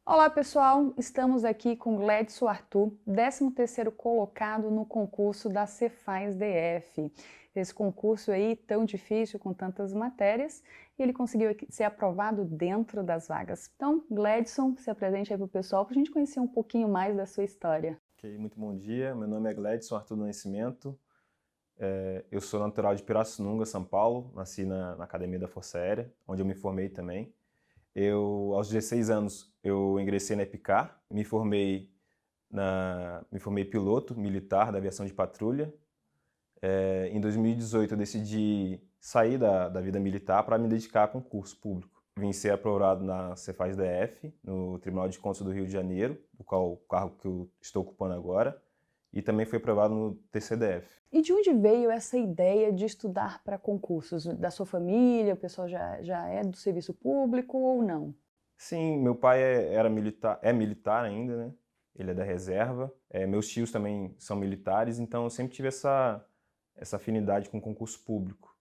Olá pessoal, estamos aqui com Gledson Arthur, 13º colocado no concurso da Cefaz DF. Esse concurso aí tão difícil, com tantas matérias, e ele conseguiu ser aprovado dentro das vagas. Então, Gledson, se apresente aí para o pessoal, para a gente conhecer um pouquinho mais da sua história. Ok, muito bom dia. Meu nome é Gledson Arthur do Nascimento. Eu sou natural de Pirassununga, São Paulo. Nasci na Academia da Força Aérea, onde eu me formei também. Aos 16 anos, eu ingressei na EPICAR, me formei piloto militar da aviação de patrulha. Em 2018, eu decidi sair da vida militar para me dedicar a concurso público. Vim ser aprovado na Cefaz DF, no Tribunal de Contas do Rio de Janeiro, o cargo que eu estou ocupando agora, e também fui aprovado no TCDF. E de onde veio essa ideia de estudar para concursos? Da sua família, o pessoal já é do serviço público ou não? Sim, meu pai era militar, é militar ainda, né? Ele é da reserva. Meus tios também são militares, então eu sempre tive essa afinidade com concurso público.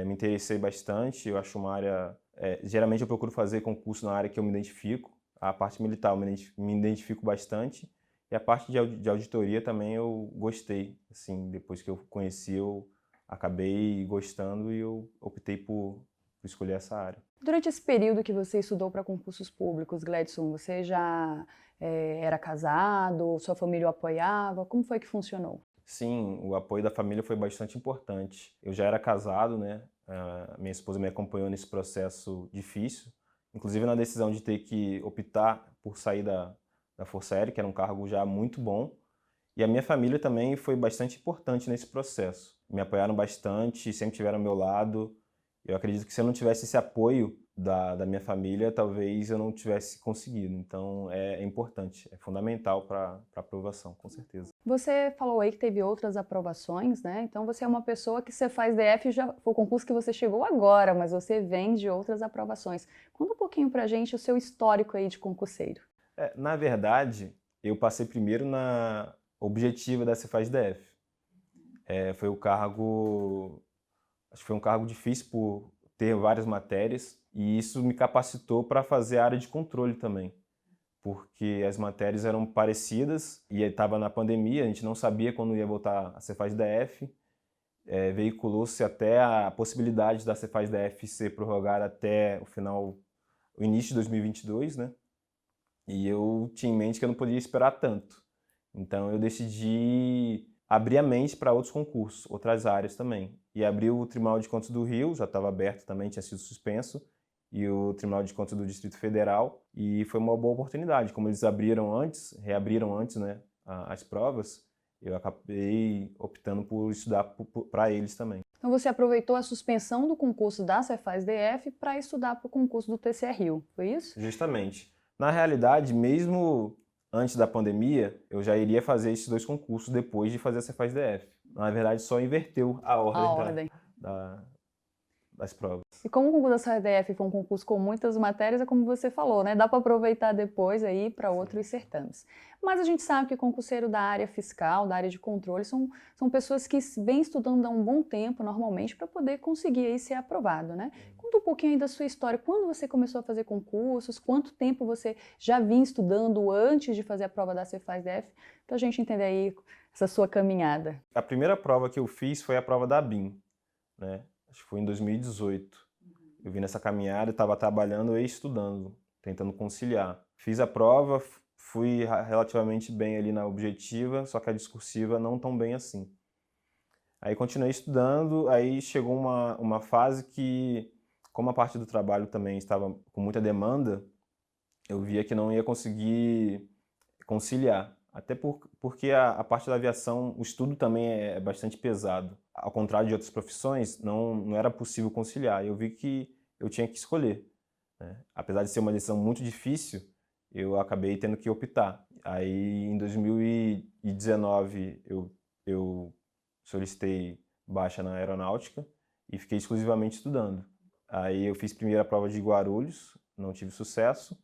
Me interessei bastante, eu acho uma área... geralmente eu procuro fazer concurso na área que eu me identifico. A parte militar eu me identifico bastante. E a parte de auditoria também eu gostei. Assim, depois que eu conheci, eu acabei gostando e eu optei por escolher essa área. Durante esse período que você estudou para concursos públicos, Gledson, você já era casado? Sua família o apoiava? Como foi que funcionou? Sim, o apoio da família foi bastante importante. Eu já era casado, né? Minha esposa me acompanhou nesse processo difícil, inclusive na decisão de ter que optar por sair da Força Aérea, que era um cargo já muito bom. E a minha família também foi bastante importante nesse processo. Me apoiaram bastante, sempre estiveram ao meu lado. Eu acredito que se eu não tivesse esse apoio da minha família, talvez eu não tivesse conseguido. Então é importante, é fundamental para a aprovação, com certeza. Você falou aí que teve outras aprovações, né? Então você é uma pessoa que você faz DF, já foi o concurso que você chegou agora, mas você vem de outras aprovações. Conta um pouquinho pra gente o seu histórico aí de concurseiro. Na verdade, eu passei primeiro na objetiva da Cefaz DF. Foi o cargo, acho que foi um cargo difícil por ter várias matérias e isso me capacitou para fazer a área de controle também, porque as matérias eram parecidas e estava na pandemia, a gente não sabia quando ia voltar a Cefaz DF. Veiculou-se até a possibilidade da Cefaz DF ser prorrogada até o início de 2022, né? E eu tinha em mente que eu não podia esperar tanto. Então eu decidi abrir a mente para outros concursos, outras áreas também. E abri o Tribunal de Contas do Rio, já estava aberto também, tinha sido suspenso, e o Tribunal de Contas do Distrito Federal, e foi uma boa oportunidade. Como eles reabriram antes, né, as provas, eu acabei optando por estudar para eles também. Então você aproveitou a suspensão do concurso da Cefaz DF para estudar para o concurso do TCE Rio, foi isso? Justamente. Na realidade, mesmo antes da pandemia, eu já iria fazer esses dois concursos depois de fazer a Cefaz DF. Na verdade, só inverteu a A ordem ordem. da- das provas. E como o concurso da CDF foi um concurso com muitas matérias, é como você falou, né? Dá para aproveitar depois aí para outros certames. Mas a gente sabe que concurseiro da área fiscal, da área de controle, são pessoas que vêm estudando há um bom tempo, normalmente, para poder conseguir aí ser aprovado, né? Conta um pouquinho aí da sua história. Quando você começou a fazer concursos? Quanto tempo você já vinha estudando antes de fazer a prova da Cefaz DF? Para a gente entender aí essa sua caminhada. A primeira prova que eu fiz foi a prova da BIM, né? Acho que foi em 2018. Eu vim nessa caminhada, estava trabalhando e estudando, tentando conciliar. Fiz a prova, fui relativamente bem ali na objetiva, só que a discursiva não tão bem assim. Aí continuei estudando, aí chegou uma fase que, como a parte do trabalho também estava com muita demanda, eu via que não ia conseguir conciliar. Até porque a parte da aviação, o estudo também é bastante pesado. Ao contrário de outras profissões, não era possível conciliar. Eu vi que eu tinha que escolher, né? Apesar de ser uma decisão muito difícil, eu acabei tendo que optar. Aí em 2019 eu solicitei baixa na aeronáutica e fiquei exclusivamente estudando. Aí eu fiz primeiro a prova de Guarulhos, não tive sucesso,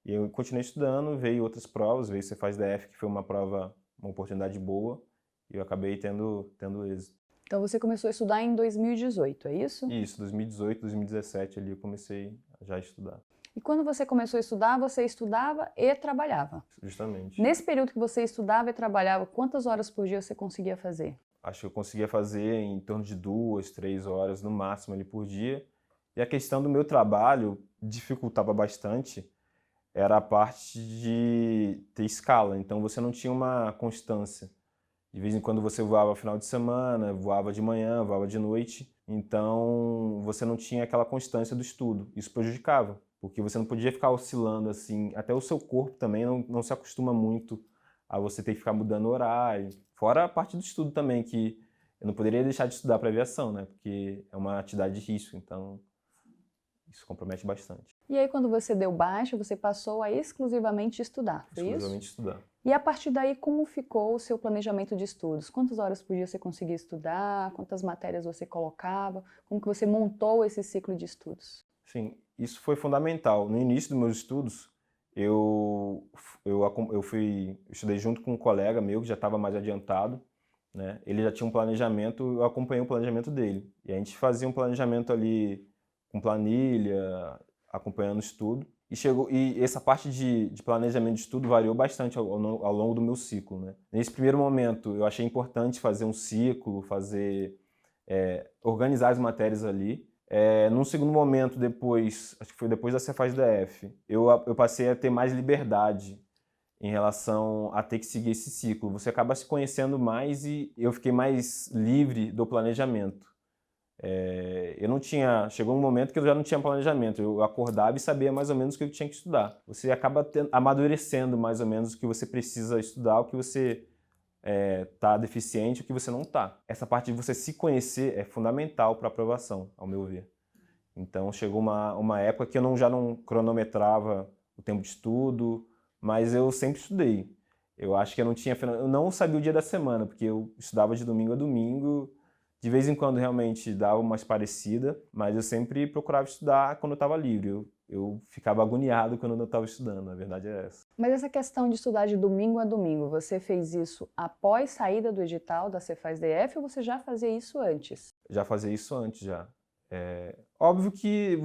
e eu continuei estudando, veio outras provas, veio Cefaz DF, que foi uma prova, uma oportunidade boa, e eu acabei tendo êxito. Então você começou a estudar em 2018, é isso? E isso, 2018, 2017 ali eu comecei já a estudar. E quando você começou a estudar, você estudava e trabalhava. Justamente. Nesse período que você estudava e trabalhava, quantas horas por dia você conseguia fazer? Acho que eu conseguia fazer em torno de 2, 3 horas no máximo ali por dia. E a questão do meu trabalho dificultava bastante, era a parte de ter escala, então você não tinha uma constância. De vez em quando você voava final de semana, voava de manhã, voava de noite, então você não tinha aquela constância do estudo. Isso prejudicava, porque você não podia ficar oscilando assim, até o seu corpo também não se acostuma muito a você ter que ficar mudando horário. Fora a parte do estudo também, que eu não poderia deixar de estudar para aviação, né? Porque é uma atividade de risco, então isso compromete bastante. E aí, quando você deu baixa, você passou a exclusivamente estudar, foi isso? Exclusivamente estudar. E a partir daí, como ficou o seu planejamento de estudos? Quantas horas por dia você conseguia estudar? Quantas matérias você colocava? Como que você montou esse ciclo de estudos? Sim, isso foi fundamental. No início dos meus estudos, eu estudei junto com um colega meu que já estava mais adiantado, né? Ele já tinha um planejamento, eu acompanhei o planejamento dele. E a gente fazia um planejamento ali com planilha, acompanhando o estudo. E essa parte de planejamento de estudo variou bastante ao longo do meu ciclo, né? Nesse primeiro momento, eu achei importante fazer um ciclo, organizar as matérias ali. Num segundo momento, acho que foi depois da Cefaz DF, eu passei a ter mais liberdade em relação a ter que seguir esse ciclo. Você acaba se conhecendo mais e eu fiquei mais livre do planejamento. Chegou um momento que eu já não tinha planejamento, eu acordava e sabia mais ou menos o que eu tinha que estudar. Você acaba amadurecendo mais ou menos o que você precisa estudar, o que você tá deficiente, o que você não tá. Essa parte de você se conhecer é fundamental para a aprovação, ao meu ver. Então chegou uma época que já não cronometrava o tempo de estudo, mas eu sempre estudei. Eu acho que eu não sabia o dia da semana, porque eu estudava de domingo a domingo. De vez em quando realmente dava umas parecidas, mas eu sempre procurava estudar quando eu estava livre. Eu ficava agoniado quando eu não estava estudando, a verdade é essa. Mas essa questão de estudar de domingo a domingo, você fez isso após saída do edital da Cefaz DF ou você já fazia isso antes? Já fazia isso antes já. Óbvio que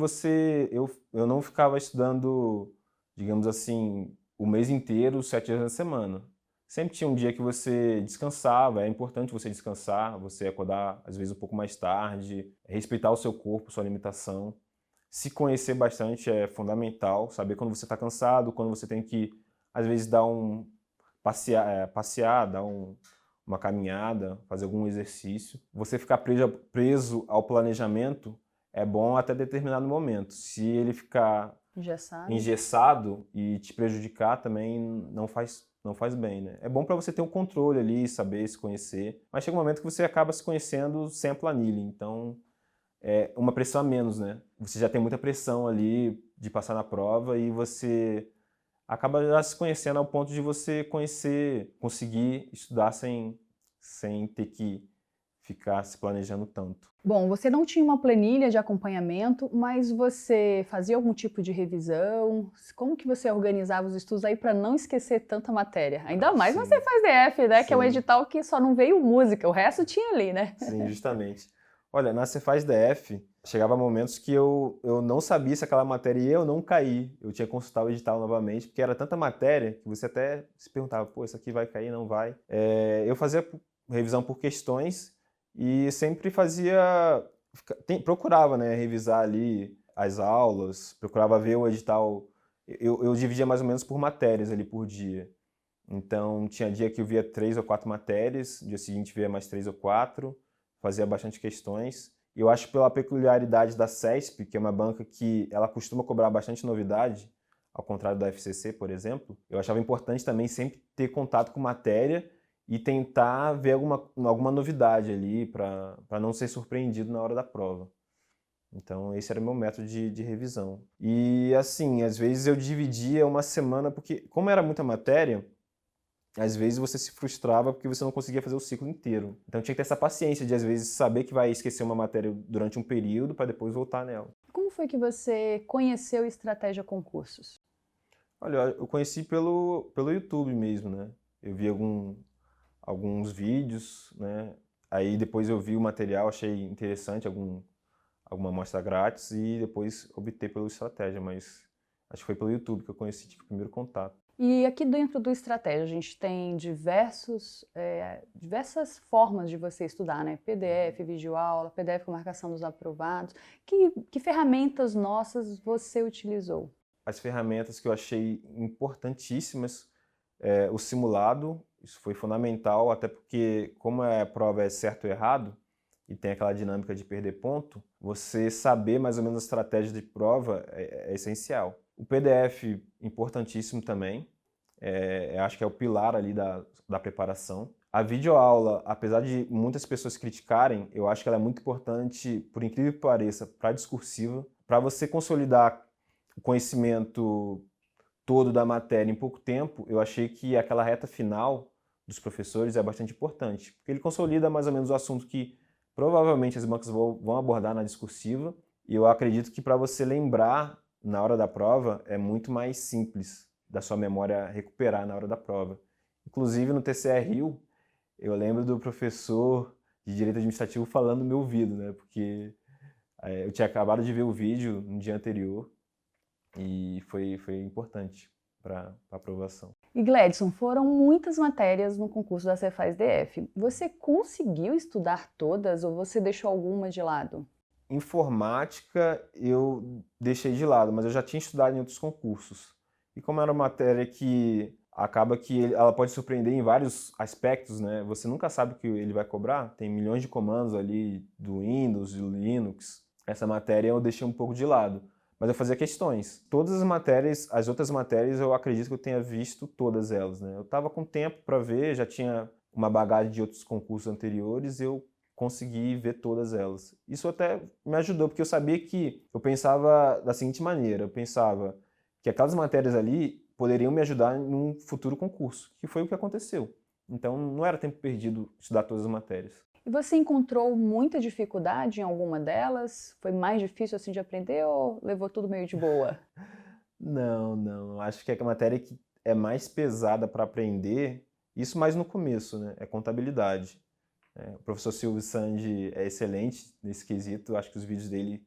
eu não ficava estudando, digamos assim, o mês inteiro, 7 dias na semana. Sempre tinha um dia que você descansava, é importante você descansar, você acordar às vezes um pouco mais tarde, respeitar o seu corpo, sua limitação. Se conhecer bastante é fundamental, saber quando você está cansado, quando você tem que, às vezes, passear, uma caminhada, fazer algum exercício. Você ficar preso ao planejamento é bom até determinado momento. Se ele ficar engessado e te prejudicar também não faz bem, né? É bom para você ter um controle ali, saber se conhecer, mas chega um momento que você acaba se conhecendo sem a planilha, então é uma pressão a menos, né? Você já tem muita pressão ali de passar na prova e você acaba já se conhecendo ao ponto de você conseguir estudar sem ter que ficar se planejando tanto. Bom, você não tinha uma planilha de acompanhamento, mas você fazia algum tipo de revisão? Como que você organizava os estudos aí para não esquecer tanta matéria? Ainda mais Sim. você faz DF, né? Sim. Que é um edital que só não veio música, o resto tinha ali, né? Sim, justamente. Olha, na Cefaz DF, chegava momentos que eu não sabia se aquela matéria ia ou não cair. Eu tinha que consultar o edital novamente, porque era tanta matéria que você até se perguntava, pô, isso aqui vai cair, não vai? Eu fazia revisão por questões e sempre procurava, né, revisar ali as aulas, procurava ver o edital. Eu dividia mais ou menos por matérias ali por dia. Então, tinha dia que eu via 3 ou 4 matérias, no dia seguinte via mais 3 ou 4, fazia bastante questões. E eu acho que pela peculiaridade da CESP, que é uma banca que ela costuma cobrar bastante novidade, ao contrário da FCC, por exemplo, eu achava importante também sempre ter contato com matéria e tentar ver alguma novidade ali para não ser surpreendido na hora da prova. Então, esse era o meu método de revisão. E, assim, às vezes eu dividia uma semana, porque como era muita matéria, às vezes você se frustrava porque você não conseguia fazer o ciclo inteiro. Então tinha que ter essa paciência de, às vezes, saber que vai esquecer uma matéria durante um período para depois voltar nela. Como foi que você conheceu Estratégia Concursos? Olha, eu conheci pelo YouTube mesmo, né? Eu vi alguns vídeos, né? Aí depois eu vi o material, achei interessante, alguma amostra grátis e depois optei pelo Estratégia, mas Acho que foi pelo YouTube que eu conheci, tive o primeiro contato. E aqui dentro do Estratégia, a gente tem diversas formas de você estudar, né? PDF, videoaula, PDF com marcação dos aprovados. Que ferramentas nossas você utilizou? As ferramentas que eu achei importantíssimas, o simulado, isso foi fundamental, até porque como a prova é certo ou errado, e tem aquela dinâmica de perder ponto, você saber mais ou menos a estratégia de prova é essencial. O PDF, importantíssimo também, acho que é o pilar ali da preparação. A videoaula, apesar de muitas pessoas criticarem, eu acho que ela é muito importante, por incrível que pareça, para a discursiva, para você consolidar o conhecimento todo da matéria em pouco tempo. Eu achei que aquela reta final dos professores é bastante importante, porque ele consolida mais ou menos o assunto que provavelmente as bancas vão abordar na discursiva, e eu acredito que para você lembrar na hora da prova é muito mais simples da sua memória recuperar na hora da prova. Inclusive no TCE-Rio, eu lembro do professor de Direito Administrativo falando no meu ouvido, né? Porque eu tinha acabado de ver o vídeo no dia anterior e foi importante para a aprovação. E Gledson, foram muitas matérias no concurso da Cefaz-DF. Você conseguiu estudar todas ou você deixou alguma de lado? Informática eu deixei de lado, mas eu já tinha estudado em outros concursos. E como era uma matéria que acaba que ela pode surpreender em vários aspectos, né? Você nunca sabe o que ele vai cobrar, tem milhões de comandos ali do Windows, do Linux. Essa matéria eu deixei um pouco de lado, mas eu fazia questões. Todas as matérias, as outras matérias, eu acredito que eu tenha visto todas elas, né? Eu estava com tempo para ver, já tinha uma bagagem de outros concursos anteriores, eu consegui ver todas elas. Isso até me ajudou, porque eu sabia que eu pensava da seguinte maneira, eu pensava que aquelas matérias ali poderiam me ajudar em um futuro concurso, que foi o que aconteceu. Então não era tempo perdido estudar todas as matérias. E você encontrou muita dificuldade em alguma delas? Foi mais difícil assim de aprender ou levou tudo meio de boa? Não. Acho que a matéria que é mais pesada para aprender, isso mais no começo, né? É contabilidade. O professor Silvio Sandi é excelente nesse quesito, acho que os vídeos dele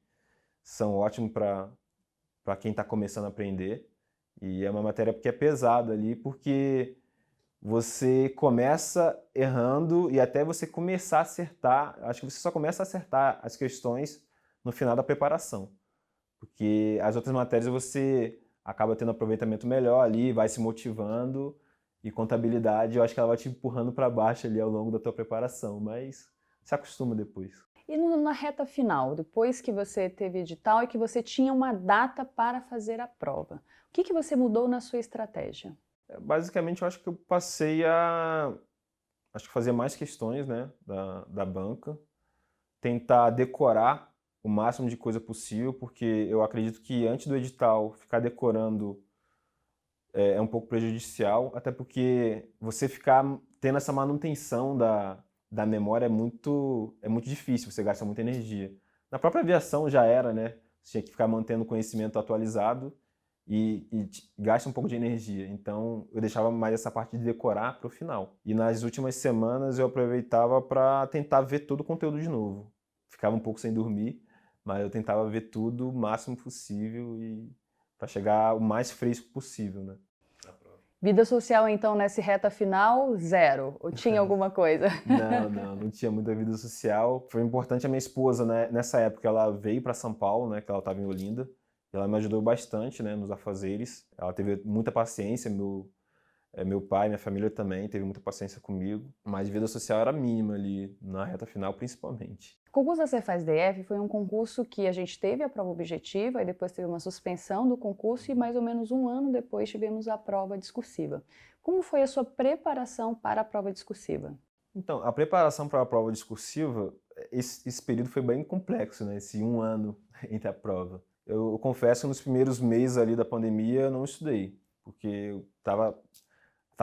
são ótimos para quem está começando a aprender. E é uma matéria que é pesada ali, porque você começa errando e até você começar a acertar, acho que você só começa a acertar as questões no final da preparação. Porque as outras matérias você acaba tendo aproveitamento melhor ali, vai se motivando, e contabilidade eu acho que ela vai te empurrando para baixo ali ao longo da tua preparação, mas se acostuma depois. E na reta final, depois que você teve edital e que você tinha uma data para fazer a prova, o que você mudou na sua estratégia? Basicamente eu acho que eu passei a fazer mais questões, né, da banca, tentar decorar o máximo de coisa possível, porque eu acredito que antes do edital ficar decorando é um pouco prejudicial, até porque você ficar tendo essa manutenção da memória é muito difícil, você gasta muita energia. Na própria aviação já era, né? Você tinha que ficar mantendo o conhecimento atualizado e gasta um pouco de energia. Então eu deixava mais essa parte de decorar para o final. E nas últimas semanas eu aproveitava para tentar ver todo o conteúdo de novo. Ficava um pouco sem dormir, mas eu tentava ver tudo o máximo possível e para chegar o mais fresco possível, né? Vida social, então, nessa reta final, zero? Ou tinha alguma coisa? Não tinha muita vida social. Foi importante a minha esposa, né? Nessa época, ela veio para São Paulo, né? Que ela estava em Olinda. E ela me ajudou bastante, né? Nos afazeres. Ela teve muita paciência, meu pai, minha família também teve muita paciência comigo. Mas vida social era mínima ali, na reta final, principalmente. O concurso da Cefaz-DF foi um concurso que a gente teve a prova objetiva e depois teve uma suspensão do concurso e mais ou menos um ano depois tivemos a prova discursiva. Como foi a sua preparação para a prova discursiva? Então, a preparação para a prova discursiva, esse período foi bem complexo, né? Esse um ano entre a prova. Eu confesso que nos primeiros meses ali da pandemia eu não estudei, porque eu estava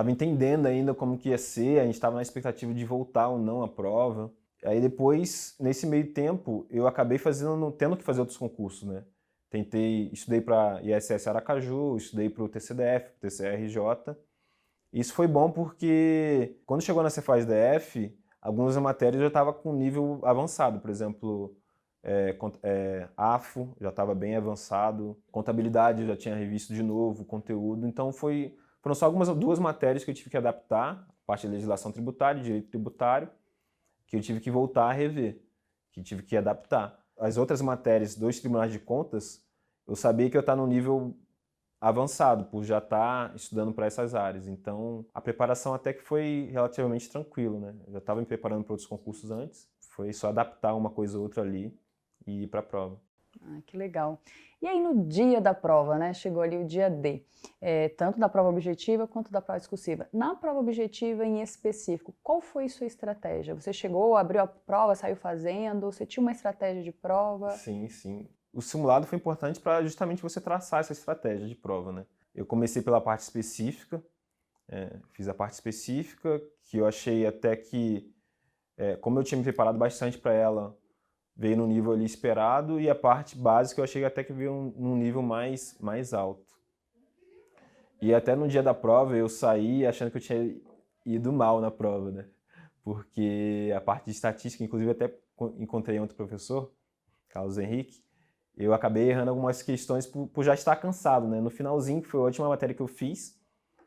entendendo ainda como que ia ser, a gente estava na expectativa de voltar ou não à prova. Aí depois, nesse meio tempo, eu acabei tendo que fazer outros concursos, né? Estudei para ISS Aracaju, estudei para o TCDF, para o TCRJ. Isso foi bom porque quando chegou na Cefaz-DF, algumas matérias eu já estava com nível avançado. Por exemplo, AFO já estava bem avançado, contabilidade eu já tinha revisto de novo, conteúdo, então foram só duas matérias que eu tive que adaptar, a parte de legislação tributária, direito tributário, que eu tive que voltar a rever, que tive que adaptar. As outras matérias dos tribunais de contas, eu sabia que eu estava no nível avançado, por já estar estudando para essas áreas. Então, a preparação até que foi relativamente tranquilo, né? Eu já estava me preparando para outros concursos antes, foi só adaptar uma coisa ou outra ali e ir para a prova. Ah, que legal. E aí no dia da prova, né? Chegou ali o dia D, tanto da prova objetiva quanto da prova discursiva. Na prova objetiva em específico, qual foi sua estratégia? Você chegou, abriu a prova, saiu fazendo? Você tinha uma estratégia de prova? Sim, sim. O simulado foi importante para justamente você traçar essa estratégia de prova, né? Eu comecei pela parte específica, fiz a parte específica, que eu achei até que, como eu tinha me preparado bastante para ela, veio no nível ali esperado, e a parte básica eu achei até que veio num nível mais alto. E até no dia da prova eu saí achando que eu tinha ido mal na prova, né? Porque a parte de estatística, inclusive até encontrei outro professor, Carlos Henrique, eu acabei errando algumas questões por já estar cansado, né? No finalzinho, que foi a última matéria que eu fiz,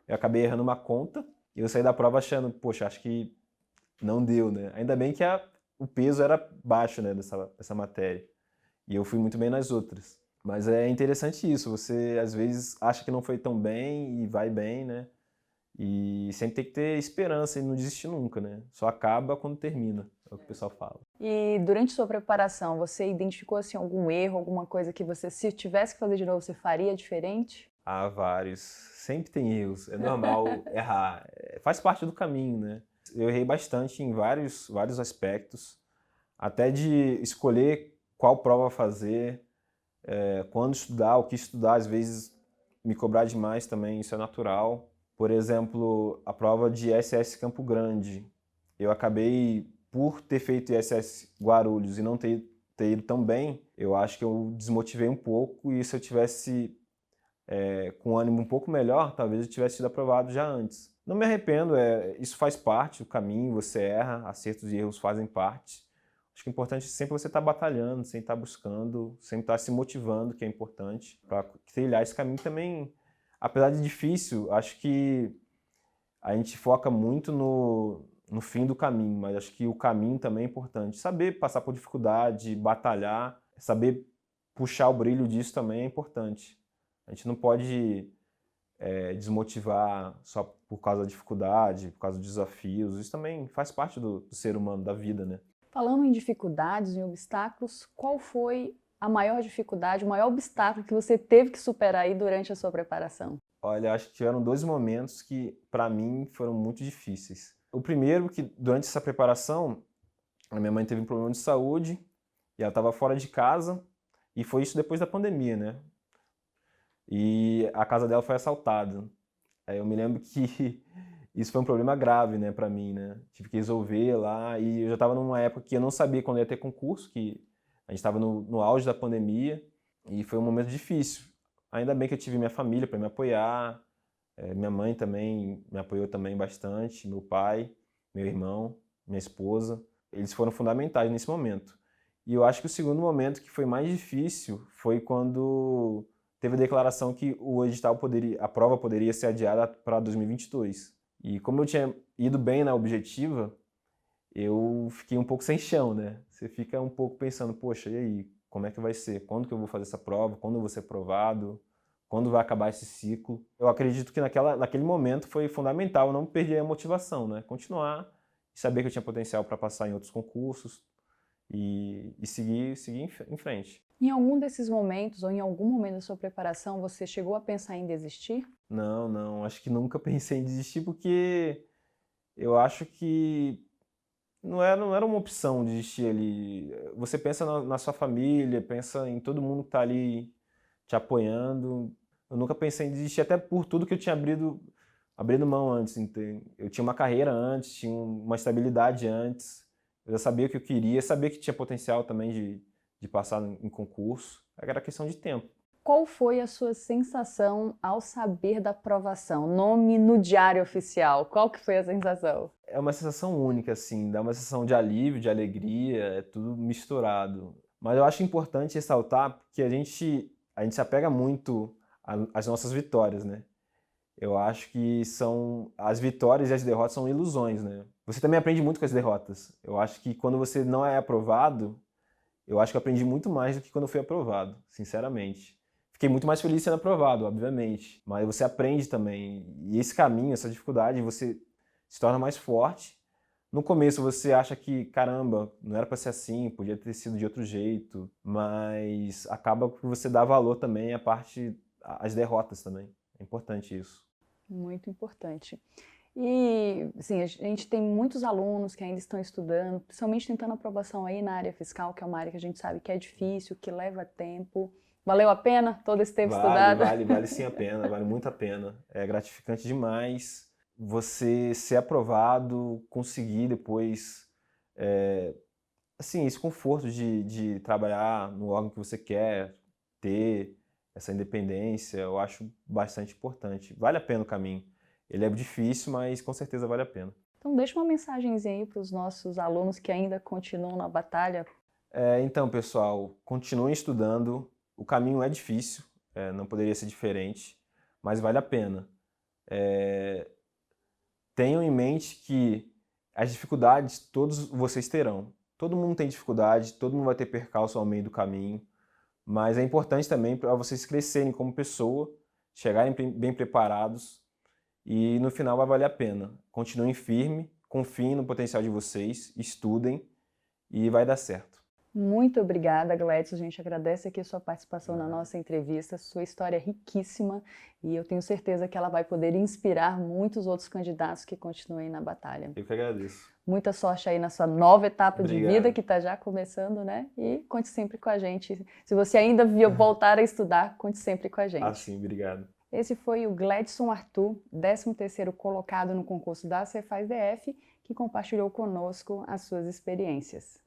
eu acabei errando uma conta e eu saí da prova achando, poxa, acho que não deu, né? Ainda bem que o peso era baixo, né, dessa matéria. E eu fui muito bem nas outras. Mas é interessante isso, você às vezes acha que não foi tão bem e vai bem, né? E sempre tem que ter esperança e não desistir nunca, né? Só acaba quando termina, é o que o pessoal fala. E durante sua preparação, você identificou assim, algum erro, alguma coisa que você, se tivesse que fazer de novo, você faria diferente? Há vários. Sempre tem erros. É normal errar. Faz parte do caminho, né? Eu errei bastante em vários aspectos. Até de escolher qual prova fazer, quando estudar, o que estudar. Às vezes me cobrar demais também, isso é natural. Por exemplo, a prova de ISS Campo Grande. Eu acabei, por ter feito ISS Guarulhos e não ter ido tão bem, eu acho que eu desmotivei um pouco, e se eu tivesse com um ânimo um pouco melhor, talvez eu tivesse sido aprovado já antes. Não me arrependo, isso faz parte do caminho, você erra, acertos e erros fazem parte. Acho que o importante é sempre você estar batalhando, sempre estar buscando, sempre estar se motivando, que é importante, para trilhar esse caminho também. Apesar de difícil, acho que a gente foca muito no fim do caminho, mas acho que o caminho também é importante. Saber passar por dificuldade, batalhar, saber puxar o brilho disso também é importante. A gente não pode desmotivar só por causa da dificuldade, por causa dos desafios. Isso também faz parte do ser humano, da vida, né? Falando em dificuldades, em obstáculos, qual foi a maior dificuldade, o maior obstáculo que você teve que superar aí durante a sua preparação? Olha, acho que tiveram dois momentos que, para mim, foram muito difíceis. O primeiro, que durante essa preparação, a minha mãe teve um problema de saúde e ela estava fora de casa, e foi isso depois da pandemia, né? E a casa dela foi assaltada. Aí eu me lembro que isso foi um problema grave, né, para mim, né? Tive que resolver lá, e eu já estava numa época que eu não sabia quando ia ter concurso, que a gente estava no auge da pandemia, e foi um momento difícil. Ainda bem que eu tive minha família para me apoiar, minha mãe também me apoiou também bastante, meu pai, meu irmão, minha esposa, eles foram fundamentais nesse momento. E eu acho que o segundo momento que foi mais difícil foi quando teve a declaração que a prova poderia ser adiada para 2022. E como eu tinha ido bem na objetiva, eu fiquei um pouco sem chão, né? Você fica um pouco pensando, poxa, e aí, como é que vai ser? Quando que eu vou fazer essa prova? Quando eu vou ser aprovado? Quando vai acabar esse ciclo? Eu acredito que naquele momento foi fundamental eu não perder a motivação, né? Continuar e saber que eu tinha potencial para passar em outros concursos e seguir em frente. Em algum desses momentos ou em algum momento da sua preparação, você chegou a pensar em desistir? Não, acho que nunca pensei em desistir, porque eu acho que não era uma opção desistir ali. Você pensa na sua família, pensa em todo mundo que está ali te apoiando. Eu nunca pensei em desistir, até por tudo que eu tinha abrindo mão antes. Entende? Eu tinha uma carreira antes, tinha uma estabilidade antes. Eu já sabia o que eu queria, sabia que tinha potencial também de passar em concurso. Era questão de tempo. Qual foi a sua sensação ao saber da aprovação? Nome no diário oficial, qual que foi a sensação? É uma sensação única, assim, dá uma sensação de alívio, de alegria, é tudo misturado. Mas eu acho importante ressaltar que a gente se apega muito às nossas vitórias, né? Eu acho que as vitórias e as derrotas são ilusões, né? Você também aprende muito com as derrotas. Eu acho que quando você não é aprovado, eu acho que eu aprendi muito mais do que quando eu fui aprovado, sinceramente. Fiquei muito mais feliz sendo aprovado, obviamente, mas você aprende também. E esse caminho, essa dificuldade, você se torna mais forte. No começo você acha que, caramba, não era para ser assim, podia ter sido de outro jeito, mas acaba que você dá valor também às derrotas também. É importante isso. Muito importante. E, assim, a gente tem muitos alunos que ainda estão estudando, principalmente tentando aprovação aí na área fiscal, que é uma área que a gente sabe que é difícil, que leva tempo. Valeu a pena todo esse tempo estudado? Vale sim a pena, vale muito a pena. É gratificante demais você ser aprovado, conseguir depois, assim, esse conforto de trabalhar no órgão que você quer, ter essa independência, eu acho bastante importante. Vale a pena o caminho. Ele é difícil, mas com certeza vale a pena. Então deixa uma mensagenzinha aí para os nossos alunos que ainda continuam na batalha. Então, pessoal, continuem estudando. O caminho é difícil, não poderia ser diferente, mas vale a pena. Tenham em mente que as dificuldades todos vocês terão. Todo mundo tem dificuldade, todo mundo vai ter percalço ao meio do caminho, mas é importante também para vocês crescerem como pessoa, chegarem bem preparados e no final vai valer a pena. Continuem firme, confiem no potencial de vocês, estudem e vai dar certo. Muito obrigada, Gladys. A gente agradece aqui a sua participação na nossa entrevista. Sua história é riquíssima e eu tenho certeza que ela vai poder inspirar muitos outros candidatos que continuem na batalha. Eu que agradeço. Muita sorte aí na sua nova etapa Obrigado. de vida, que está já começando, né? E conte sempre com a gente. Se você ainda voltar a estudar, conte sempre com a gente. Ah, sim, obrigado. Esse foi o Gladson Arthur, 13º colocado no concurso da Cefaz DF, que compartilhou conosco as suas experiências.